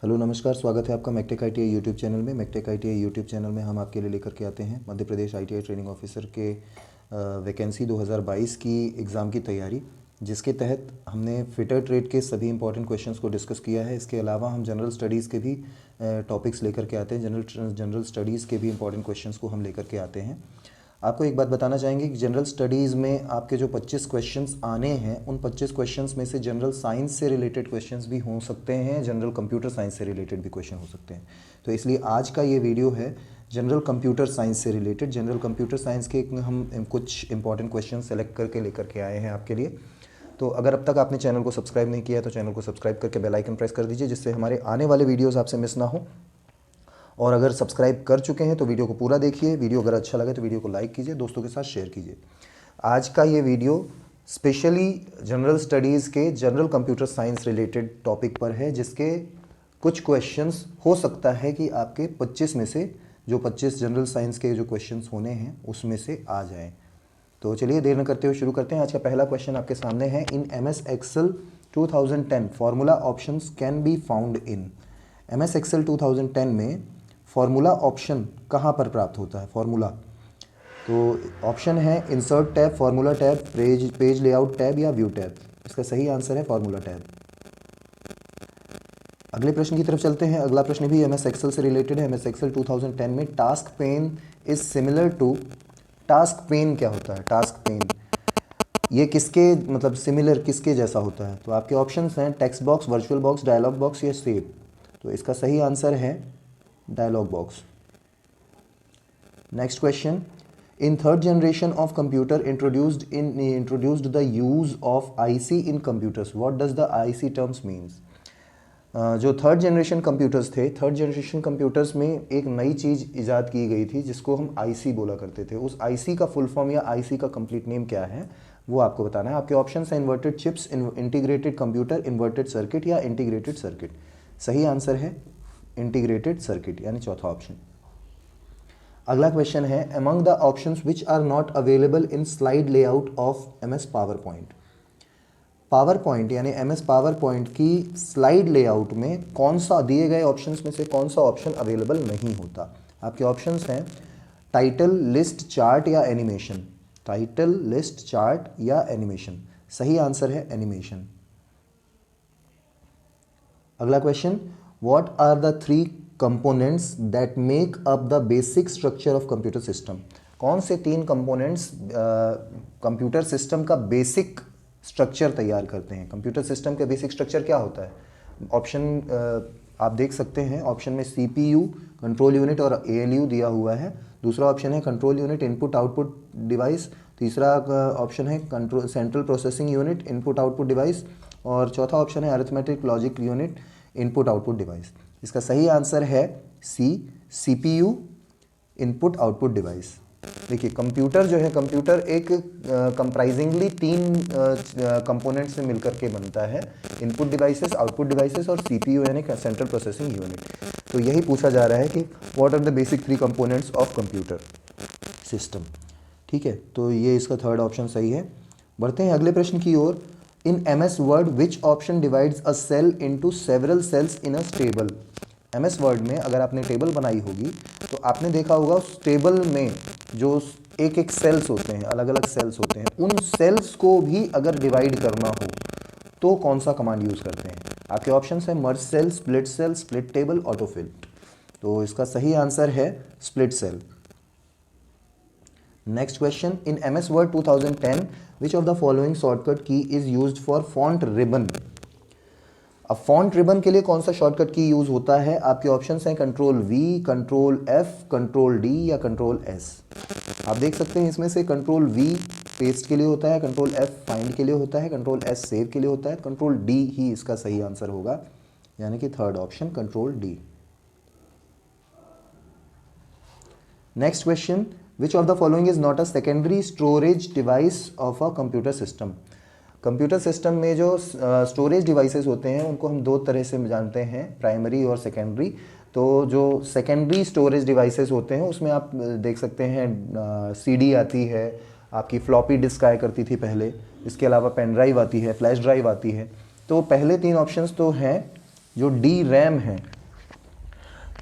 Hello नमस्कार, स्वागत है आपका मैकटेक ITI यूट्यूब चैनल में। मैकटेक ITI यूट्यूब चैनल में हम आपके लिए लेकर के आते हैं Madhya Pradesh ITI training officer के वैकेंसी 2022 की एग्ज़ाम की तैयारी, जिसके तहत हमने फिटर ट्रेड के सभी इंपॉर्टेंट क्वेश्चंस को डिस्कस किया है। इसके अलावा हम जनरल स्टडीज़ के भी टॉपिक्स लेकर के आते हैं। जनरल स्टडीज़ के भी इंपॉर्टेंट क्वेश्चंस को हम लेकर के आते हैं। आपको एक बात बताना चाहेंगे कि जनरल स्टडीज़ में आपके जो 25 क्वेश्चंस आने हैं, उन 25 क्वेश्चंस में से जनरल साइंस से रिलेटेड क्वेश्चंस भी हो सकते हैं, जनरल कंप्यूटर साइंस से रिलेटेड भी क्वेश्चन हो सकते हैं। तो इसलिए आज का ये वीडियो है जनरल कंप्यूटर साइंस से रिलेटेड। जनरल कंप्यूटर साइंस के हम कुछ इंपॉर्टेंट क्वेश्चन सेलेक्ट करके लेकर के आए हैं आपके लिए। तो अगर अब तक आपने चैनल को सब्सक्राइब नहीं किया है तो चैनल को सब्सक्राइब करके बेल आइकन प्रेस कर दीजिए, जिससे हमारे आने वाले वीडियोज़ आपसे मिस ना हो। और अगर सब्सक्राइब कर चुके हैं तो वीडियो को पूरा देखिए। वीडियो अगर अच्छा लगे तो वीडियो को लाइक कीजिए, दोस्तों के साथ शेयर कीजिए। आज का ये वीडियो स्पेशली जनरल स्टडीज़ के general computer science related topic पर है, जिसके कुछ क्वेश्चंस हो सकता है कि आपके 25 में से जो 25 जनरल साइंस के जो क्वेश्चंस होने हैं उसमें से आ जाएं। तो चलिए देर न करते हुए शुरू करते हैं। आज का पहला क्वेश्चन आपके सामने है। इन MS Excel 2010 formula options can be found in. MS Excel 2010 में फार्मूला ऑप्शन कहाँ पर प्राप्त होता है? फार्मूला, तो ऑप्शन है insert tab, formula tab, page layout tab या व्यू टैब। इसका सही आंसर है फार्मूला टैब। अगले प्रश्न की तरफ चलते हैं। अगला प्रश्न भी MS Excel से रिलेटेड है। MS Excel 2010 में task pane is similar to. Task pane क्या होता है? टास्क पेन ये किसके मतलब सिमिलर किसके जैसा होता है? तो आपके ऑप्शंस हैं text box, virtual box, dialog box या सेव। तो इसका सही आंसर है dialog box. Next question. In third generation of computer introduced the use of IC in computers, what does the IC terms means. जो third generation computers थे, third generation computers में एक नई चीज़ इजाद की गई थी जिसको हम IC बोला करते थे। उस IC का फुल फॉर्म या IC का कंप्लीट नेम क्या है वो आपको बताना है। आपके ऑप्शन हैं inverted chips, integrated computer, inverted circuit या इंटीग्रेटेड सर्किट। सही आंसर है इंटीग्रेटेड सर्किट, यानी चौथा ऑप्शन। अगला क्वेश्चन है among the options which are not available in slide layout of MS PowerPoint. PowerPoint यानी MS पावर पॉइंट की slide layout में कौन सा दिए गए ऑप्शंस में से कौन सा ऑप्शन अवेलेबल नहीं होता? आपके ऑप्शंस हैं टाइटल, लिस्ट, चार्ट या एनिमेशन। टाइटल, लिस्ट, चार्ट या एनिमेशन। सही आंसर है एनिमेशन। अगला question, what are the 3 components that make up the basic structure of computer system. कौन से 3 कंपोनेंट्स कंप्यूटर सिस्टम का बेसिक स्ट्रक्चर तैयार करते हैं? कंप्यूटर सिस्टम का बेसिक स्ट्रक्चर क्या होता है? ऑप्शन आप देख सकते हैं। ऑप्शन में CPU, कंट्रोल यूनिट और ALU दिया हुआ है। दूसरा ऑप्शन है control unit, input output device. तीसरा ऑप्शन है control central processing unit, input output device. और चौथा ऑप्शन है arithmetic logic unit, input output device. इसका सही आंसर है C, CPU, input output device. देखिए कंप्यूटर जो है, कंप्यूटर एक कंप्राइजिंगली 3 कंपोनेंट से मिलकर के बनता है, इनपुट डिवाइसेस, आउटपुट डिवाइसेस और CPU यानी सेंट्रल प्रोसेसिंग यूनिट। तो यही पूछा जा रहा है कि what are the basic 3 components of computer system. ठीक है, तो ये इसका थर्ड ऑप्शन सही है। बढ़ते हैं अगले प्रश्न की ओर। In MS Word which option divides a cell into several cells in a table. MS Word में अगर आपने टेबल बनाई होगी तो आपने देखा होगा उस टेबल में जो एक एक सेल्स होते हैं, अलग अलग सेल्स होते हैं, उन सेल्स को भी अगर डिवाइड करना हो तो कौन सा कमांड यूज करते हैं? आपके ऑप्शंस हैं merge cell, split cell, split table, autofill. तो इसका सही आंसर है split cell. Next question, in MS Word 2010 which of the following shortcut key is used for font ribbon. अब फॉन्ट रिबन के लिए कौन सा शॉर्टकट की यूज होता है? आपके ऑप्शंस हैं control V, control F, control D या कंट्रोल S। आप देख सकते हैं इसमें से कंट्रोल V पेस्ट के लिए होता है, कंट्रोल F फाइंड के लिए होता है, कंट्रोल S सेव के लिए होता है, कंट्रोल D ही इसका सही आंसर होगा, यानी कि third option control D। Next question, which of the following is not a secondary storage device of a computer system. Computer system में जो स्टोरेज डिवाइसेस होते हैं उनको हम 2 तरह से जानते हैं, प्राइमरी और सेकेंडरी। तो जो सेकेंडरी स्टोरेज डिवाइसेस होते हैं उसमें आप देख सकते हैं CD आती है, आपकी फ्लॉपी डिस्क आया करती थी पहले, इसके अलावा पेन ड्राइव आती है, फ्लैश ड्राइव आती है। तो पहले 3 ऑप्शंस तो हैं जो DRAM है,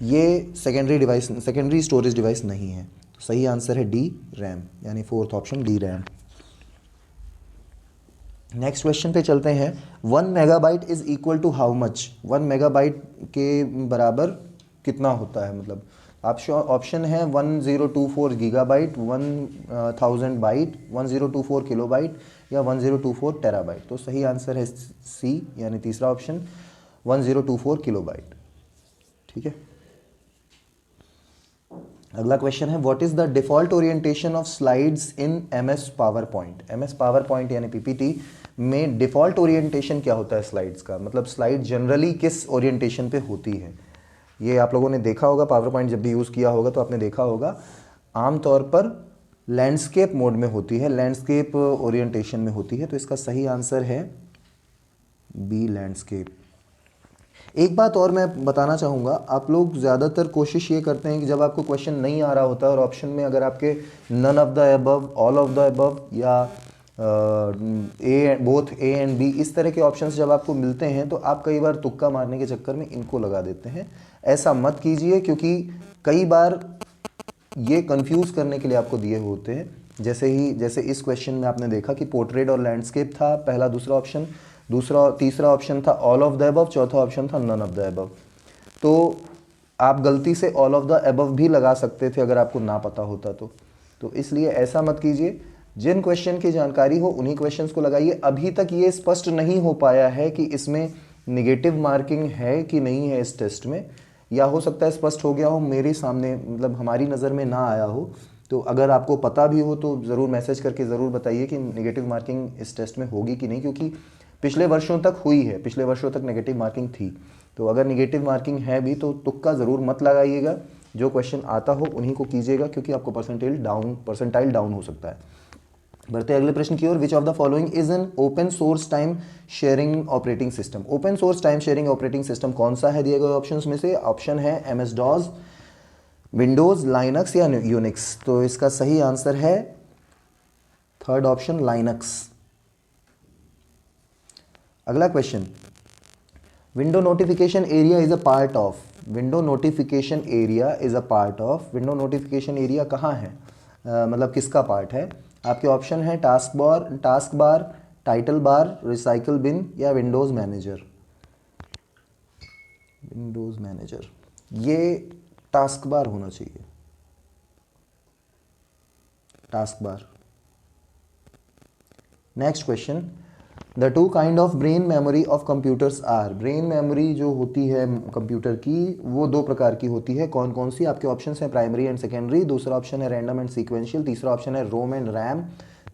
ये सेकेंडरी स्टोरेज डिवाइस नहीं है। तो सही आंसर है डी, रैम, यानी fourth option D, RAM. Next question पे चलते हैं। 1 megabyte is equal to how much? 1 megabyte के बराबर कितना होता है? मतलब ऑप्शन है 1024 गीगाबाइट, 1000 बाइट, 1024 किलोबाइट या 1024 टेराबाइट। तो सही आंसर है सी, यानी तीसरा ऑप्शन 1024 किलोबाइट। ठीक है। अगला क्वेश्चन है what is the default orientation of slides in MS power point? MS power point यानी पीपीटी में डिफॉल्ट ओरिएंटेशन क्या होता है स्लाइड्स का? मतलब स्लाइड जनरली किस ओरिएंटेशन पे होती है? ये आप लोगों ने देखा होगा, पावर पॉइंट जब भी यूज़ किया होगा तो आपने देखा होगा आमतौर पर लैंडस्केप मोड में होती है, लैंडस्केप ओरिएंटेशन में होती है। तो इसका सही आंसर है बी, लैंडस्केप। एक बात और मैं बताना चाहूँगा, आप लोग ज़्यादातर कोशिश ये करते हैं कि जब आपको क्वेश्चन नहीं आ रहा होता है और ऑप्शन में अगर आपके none of the above, all of the above या बोथ ए एंड बी इस तरह के ऑप्शंस जब आपको मिलते हैं तो आप कई बार तुक्का मारने के चक्कर में इनको लगा देते हैं। ऐसा मत कीजिए, क्योंकि कई बार ये कंफ्यूज करने के लिए आपको दिए होते हैं। जैसे इस क्वेश्चन में आपने देखा कि पोर्ट्रेट और लैंडस्केप था पहला, दूसरा ऑप्शन, तीसरा ऑप्शन था ऑल ऑफ द अबव, चौथा ऑप्शन था नन ऑफ द अबव। तो आप गलती से ऑल ऑफ द अबव भी लगा सकते थे अगर आपको ना पता होता तो इसलिए ऐसा मत कीजिए। जिन क्वेश्चन की जानकारी हो उन्हीं क्वेश्चंस को लगाइए। अभी तक ये स्पष्ट नहीं हो पाया है कि इसमें निगेटिव मार्किंग है कि नहीं है इस टेस्ट में, या हो सकता है स्पष्ट हो गया हो, मेरे सामने मतलब हमारी नज़र में ना आया हो। तो अगर आपको पता भी हो तो ज़रूर मैसेज करके ज़रूर बताइए कि निगेटिव मार्किंग इस टेस्ट में होगी कि नहीं, क्योंकि पिछले वर्षों तक हुई है, पिछले वर्षों तक नेगेटिव मार्किंग थी। तो अगर नेगेटिव मार्किंग है भी तो तुक्का ज़रूर मत लगाइएगा, जो क्वेश्चन आता हो उन्हीं को कीजिएगा, क्योंकि आपको परसेंटाइल डाउन हो सकता है। बढ़ते अगले प्रश्न की ओर। Which of the following is an open source time sharing operating system? Open source time sharing operating system कौन सा है दिए गए ऑप्शंस में से? ऑप्शन है एमएस डॉस, विंडोज, लाइनक्स या यूनिक्स। तो इसका सही आंसर है थर्ड ऑप्शन, लाइनक्स। अगला question, window notification area is a part of. Window notification area is a part of. Window notification area कहाँ है, मतलब किसका पार्ट है? आपके ऑप्शन है task bar, title bar, recycle bin या विंडोज मैनेजर। विंडोज मैनेजर, ये टास्क बार होना चाहिए, task bar. Next question, the two kind of brain memory of computers are. Brain memory जो होती है कंप्यूटर की वो दो प्रकार की होती है, कौन कौन सी? आपके ऑप्शन हैं प्राइमरी एंड सेकेंडरी, दूसरा ऑप्शन है रैंडम एंड सीक्वेंशियल, तीसरा ऑप्शन है रोम एंड रैम,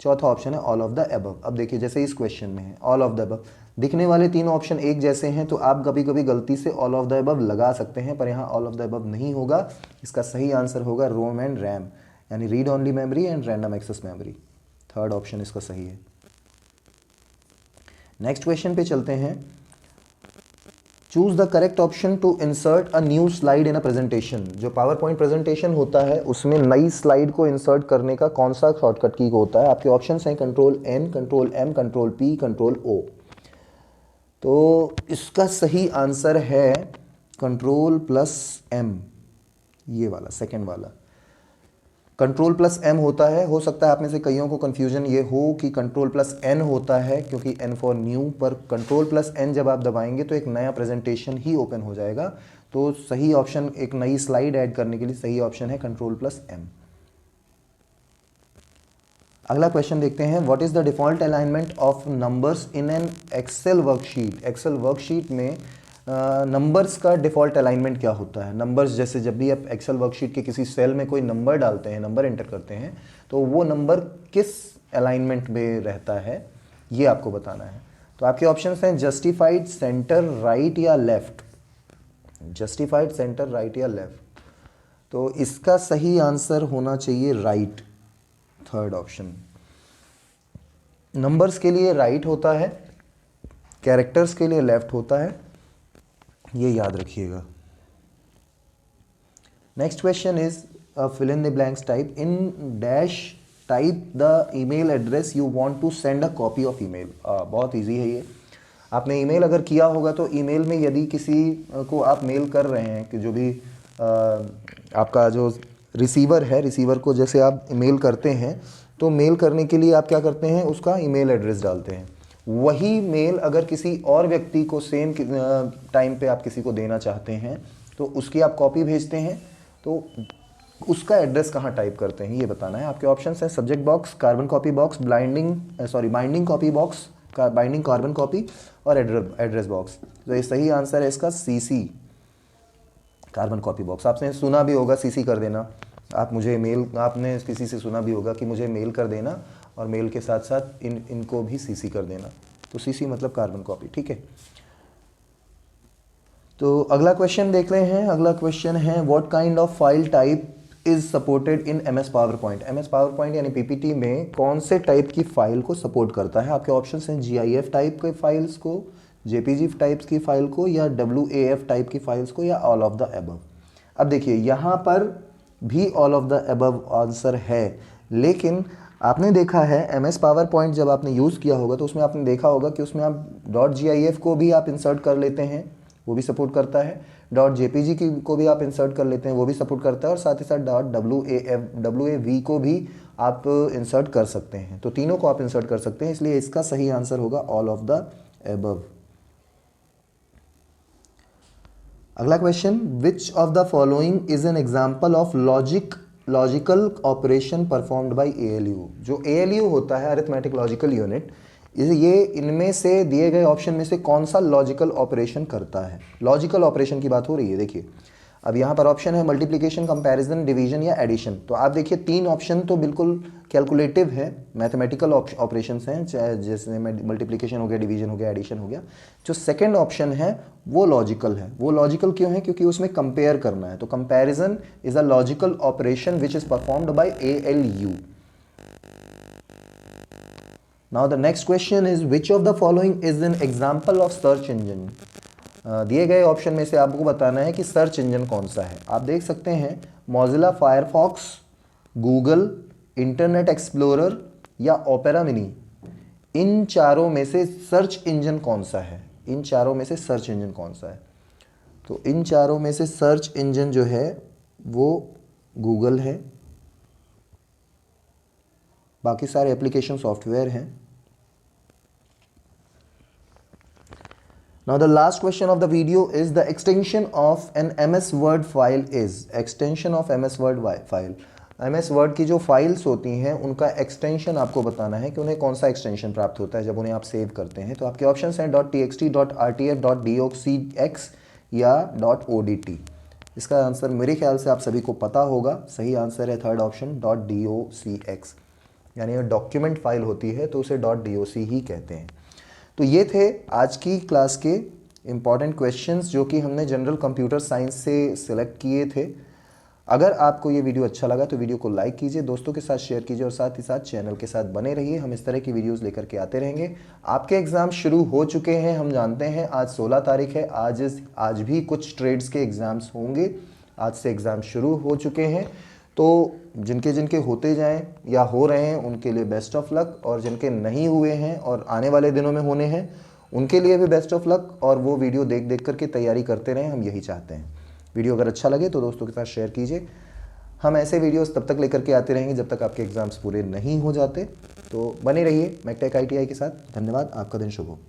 चौथा ऑप्शन है ऑल ऑफ द अबव। अब देखिए जैसे इस क्वेश्चन में है ऑल ऑफ द अबव, दिखने वाले तीनों ऑप्शन एक जैसे हैं तो आप कभी कभी गलती से ऑल ऑफ द अबव लगा सकते हैं, पर यहाँ ऑल ऑफ द अबव नहीं होगा। इसका सही आंसर होगा रोम एंड रैम, यानी read only memory and random access memory. Third option इसका सही है। नेक्स्ट क्वेश्चन पे चलते हैं। Choose the correct option to insert a new slide in a presentation. जो पावर पॉइंट प्रेजेंटेशन होता है उसमें नई स्लाइड को इंसर्ट करने का कौन सा शॉर्टकट की होता है? आपके ऑप्शंस हैं control N, control M, control P, control O. तो इसका सही आंसर है कंट्रोल प्लस एम, ये वाला सेकेंड वाला। कंट्रोल प्लस एम होता है, हो सकता है आप में से कईयों को कन्फ्यूजन ये हो कि कंट्रोल प्लस एन होता है, क्योंकि एन फॉर न्यू, पर कंट्रोल प्लस एन जब आप दबाएंगे तो एक नया प्रेजेंटेशन ही ओपन हो जाएगा। तो सही ऑप्शन, एक नई स्लाइड ऐड करने के लिए सही ऑप्शन है कंट्रोल प्लस एम। अगला क्वेश्चन देखते हैं। What is the default alignment of numbers in an Excel worksheet? Excel worksheet में नंबर्स का डिफ़ॉल्ट अलाइनमेंट क्या होता है? नंबर्स जैसे जब भी आप एक्सेल वर्कशीट के किसी सेल में कोई नंबर डालते हैं, नंबर एंटर करते हैं, तो वो नंबर किस अलाइनमेंट में रहता है ये आपको बताना है। तो आपके ऑप्शंस हैं जस्टिफाइड, सेंटर, राइट या लेफ्ट। जस्टिफाइड, सेंटर, राइट या लेफ्ट। तो इसका सही आंसर होना चाहिए राइट, थर्ड ऑप्शन। नंबर्स के लिए राइट होता है, कैरेक्टर्स के लिए लेफ्ट होता है, ये याद रखिएगा। Next question is fill in the blanks type in dash type the email address you want to send a copy of email. बहुत इजी है ये। आपने ईमेल अगर किया होगा तो ईमेल में यदि किसी को आप मेल कर रहे हैं कि जो भी आपका जो रिसीवर है, रिसीवर को जैसे आप मेल करते हैं तो मेल करने के लिए आप क्या करते हैं, उसका ईमेल एड्रेस डालते हैं। वही मेल अगर किसी और व्यक्ति को सेम टाइम पे आप किसी को देना चाहते हैं तो उसकी आप कॉपी भेजते हैं, तो उसका एड्रेस कहाँ टाइप करते हैं ये बताना है। आपके ऑप्शंस हैं subject box, carbon copy box, binding copy box, binding carbon copy और एड्रेस बॉक्स। तो ये सही आंसर है इसका सीसी, कार्बन कॉपी बॉक्स। आपने सुना भी होगा सीसी कर देना, आप मुझे मेल, आपने किसी से सुना भी होगा कि मुझे मेल कर देना और मेल के साथ साथ इनको भी सीसी कर देना। तो सीसी मतलब कार्बन कॉपी, ठीक है। तो अगला क्वेश्चन देख रहे हैं। अगला क्वेश्चन है what kind of file type is supported in MS power point. MS power point यानी पीपीटी में कौन से टाइप की फाइल को सपोर्ट करता है। आपके ऑप्शंस हैं जीआईएफ टाइप के फाइल्स को, जेपीजी टाइप्स की फाइल को, या डब्ल्यूएएफ टाइप की फाइल्स को, या ऑल ऑफ द अबव। अब देखिए यहाँ पर भी all of the above answer है, लेकिन आपने देखा है एमएस पावर पॉइंट जब आपने यूज़ किया होगा तो उसमें आपने देखा होगा कि उसमें आप .gif को भी आप इंसर्ट कर लेते हैं, वो भी सपोर्ट करता है। .jpg को भी आप इंसर्ट कर लेते हैं, वो भी सपोर्ट करता है। और साथ ही साथ .wav को भी आप इंसर्ट कर सकते हैं। तो तीनों को आप इंसर्ट कर सकते हैं, इसलिए इसका सही आंसर होगा ऑल ऑफ द अबव। अगला question, which of the following is an example of logical operation performed by ALU। जो ALU होता है अरिथमेटिक लॉजिकल यूनिट, ये इनमें से दिए गए ऑप्शन में से कौन सा लॉजिकल ऑपरेशन करता है। लॉजिकल ऑपरेशन की बात हो रही है। देखिए अब यहाँ पर ऑप्शन है मल्टीप्लिकेशन, कंपैरिजन, डिवीजन या एडिशन। तो आप देखिए तीन ऑप्शन तो बिल्कुल कैलकुलेटिव है, मैथमेटिकल ऑपरेशंस हैं, जैसे मल्टीप्लिकेशन हो गया, डिवीजन हो गया, एडिशन हो गया। जो सेकंड ऑप्शन है वो लॉजिकल है। वो लॉजिकल क्यों है? क्योंकि उसमें कंपेयर करना है। तो comparison is a logical operation which is performed by ALU। Now the next question is which of the following is an example of search engine. दिए गए ऑप्शन में से आपको बताना है कि सर्च इंजन कौन सा है। आप देख सकते हैं Mozilla Firefox, Google, internet explorer या ओपेरा मिनी। इन चारों में से सर्च इंजन कौन सा है? इन चारों में से सर्च इंजन कौन सा है? तो इन चारों में से सर्च इंजन जो है वो गूगल है, बाकी सारे एप्लीकेशन सॉफ्टवेयर हैं। Now the last question of the video is the extension of an MS Word file is। extension of MS Word file, MS Word की जो फाइल्स होती हैं उनका एक्सटेंशन आपको बताना है कि उन्हें कौन सा एक्सटेंशन प्राप्त होता है जब उन्हें आप सेव करते हैं। तो आपके ऑप्शंस हैं .txt, .rtf, .docx या .odt। इसका आंसर मेरे ख्याल से आप सभी को पता होगा। सही आंसर है थर्ड ऑप्शन .docx, यानी डॉक्यूमेंट फाइल होती है तो उसे .doc ही कहते हैं। तो ये थे आज की क्लास के इम्पॉर्टेंट क्वेश्चंस जो कि हमने जनरल कंप्यूटर साइंस से सिलेक्ट किए थे। अगर आपको ये वीडियो अच्छा लगा तो वीडियो को लाइक कीजिए, दोस्तों के साथ शेयर कीजिए और साथ ही साथ चैनल के साथ बने रहिए। हम इस तरह की वीडियोस लेकर के आते रहेंगे। आपके एग्ज़ाम शुरू हो चुके हैं, हम जानते हैं। आज 16 तारीख है, आज भी कुछ ट्रेड्स के एग्ज़ाम्स होंगे। आज से एग्ज़ाम शुरू हो चुके हैं, तो जिनके जिनके होते जाएं या हो रहे हैं उनके लिए बेस्ट ऑफ लक, और जिनके नहीं हुए हैं और आने वाले दिनों में होने हैं उनके लिए भी बेस्ट ऑफ लक। और वो वीडियो देख देख करके तैयारी करते रहें, हम यही चाहते हैं। वीडियो अगर अच्छा लगे तो दोस्तों के साथ शेयर कीजिए। हम ऐसे वीडियोस तब तक लेकर के आते रहेंगे जब तक आपके एग्ज़ाम्स पूरे नहीं हो जाते। तो बने रहिए मैकटेक ITI के साथ। धन्यवाद, आपका दिन शुभ हो।